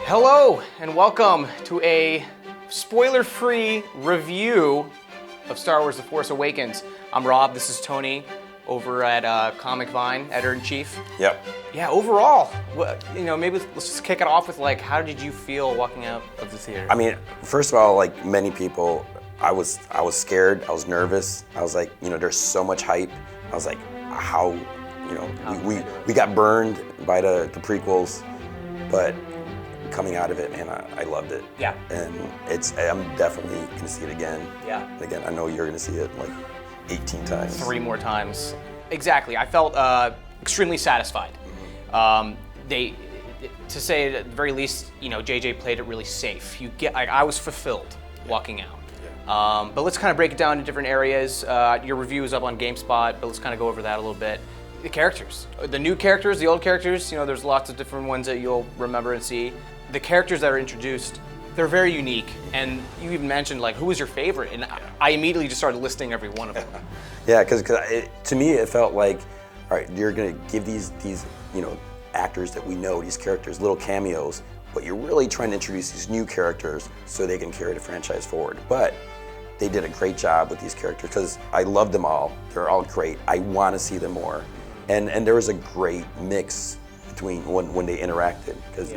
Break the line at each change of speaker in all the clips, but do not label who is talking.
Hello, and welcome to a spoiler-free review of Star Wars The Force Awakens. I'm Rob, this is Tony, over at Comic Vine, editor-in-chief.
Yep.
Yeah, overall, maybe let's just kick it off with, how did you feel walking out of the theater?
I mean, first of all, like many people, I was scared, I was nervous. I was like, there's so much hype. I was like, how we got burned by the prequels, but coming out of it, man, I loved it.
Yeah.
And I'm definitely gonna see it again.
Yeah.
And again, I know you're gonna see it like 18 times.
3 more times. Exactly. I felt extremely satisfied. To say at the very least, JJ played it really safe. I was fulfilled walking out. Yeah. But let's kind of break it down into different areas. Your review is up on GameSpot, but let's kind of go over that a little bit. The characters, the new characters, the old characters. There's lots of different ones that you'll remember and see. The characters that are introduced, they're very unique. And you even mentioned who was your favorite, and I immediately just started listing every one of them.
Yeah, because to me it felt like, all right, you're gonna give these actors that we know, these characters, little cameos, but you're really trying to introduce these new characters so they can carry the franchise forward. But they did a great job with these characters because I love them all. They're all great. I want to see them more, and there was a great mix between when they interacted because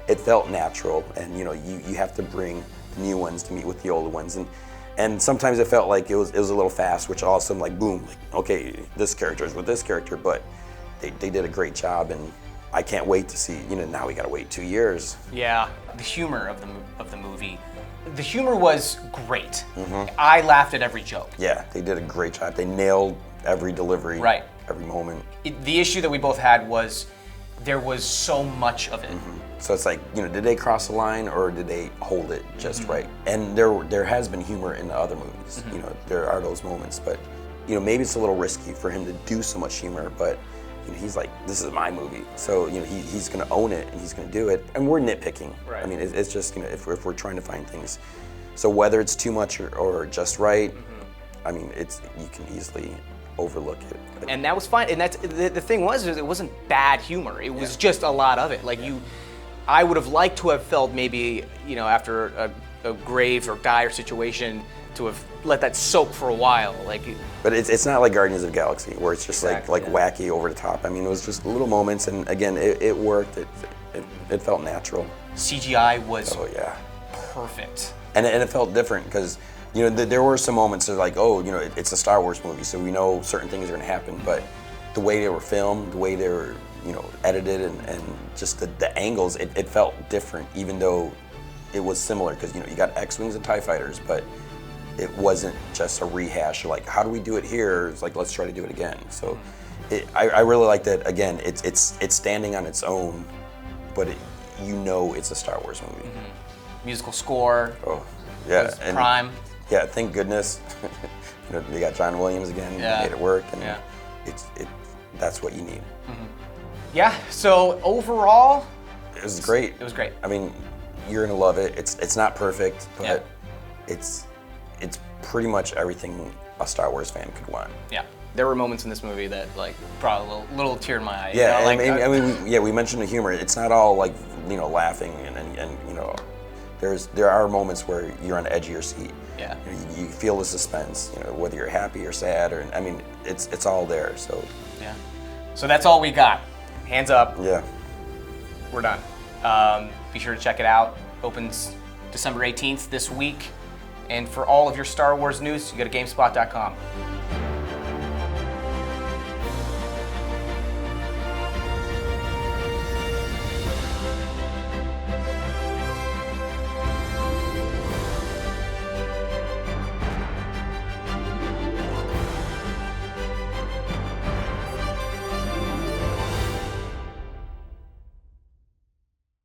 it felt natural, and you have to bring the new ones to meet with the older ones, and sometimes it felt like it was a little fast, which all of a sudden boom, okay, this character is with this character, but they did a great job, and I can't wait to see. Now we gotta wait 2 years.
Yeah, the humor of the movie. The humor was great. Mm-hmm. I laughed at every joke.
Yeah, they did a great job. They nailed every delivery,
right,
every moment.
The issue that we both had was there was so much of it.
Mm-hmm. So it's like, did they cross the line or did they hold it just right? And there has been humor in the other movies. Mm-hmm. There are those moments, but maybe it's a little risky for him to do so much humor, but he's like, this is my movie. So he's gonna own it and he's gonna do it. And we're nitpicking. Right. I mean, it's just, if we're trying to find things. So whether it's too much or just right, I mean, you can easily overlook it.
And that was fine. And that's the thing was it wasn't bad humor. It was just a lot of it. I would have liked to have felt maybe, after a grave or dire situation, to have let that soak for a while.
But it's not like Guardians of the Galaxy where it's just wacky over the top. I mean, it was just little moments, and again, it worked. It felt natural.
CGI was perfect.
And it felt different because there were some moments of it's a Star Wars movie, so we know certain things are going to happen. But the way they were filmed, the way they were edited, and just the angles, it felt different, even though it was similar because you got X-wings and TIE fighters, but it wasn't just a rehash of how do we do it here? It's let's try to do it again. So I really like that. Again, it's standing on its own, but it's a Star Wars movie.
Mm-hmm. Musical score.
Oh, yeah.
Was prime.
Yeah, thank goodness. They got John Williams again.
Yeah.
Made it work, and that's what you need.
Mm-hmm. Yeah. So overall,
it was great.
It was great.
I mean, you're gonna love it. It's not perfect, but it's pretty much everything a Star Wars fan could want. Yeah.
There were moments in this movie that brought a little tear in my eye.
Yeah, we mentioned the humor. It's not all laughing and there are moments where you're on the edge of your seat. Yeah. You feel the suspense, whether you're happy or sad, it's all there. So.
Yeah. So that's all we got. Hands up.
Yeah.
We're done. Be sure to check it out. Opens December 18th this week. And for all of your Star Wars news, you go to GameSpot.com.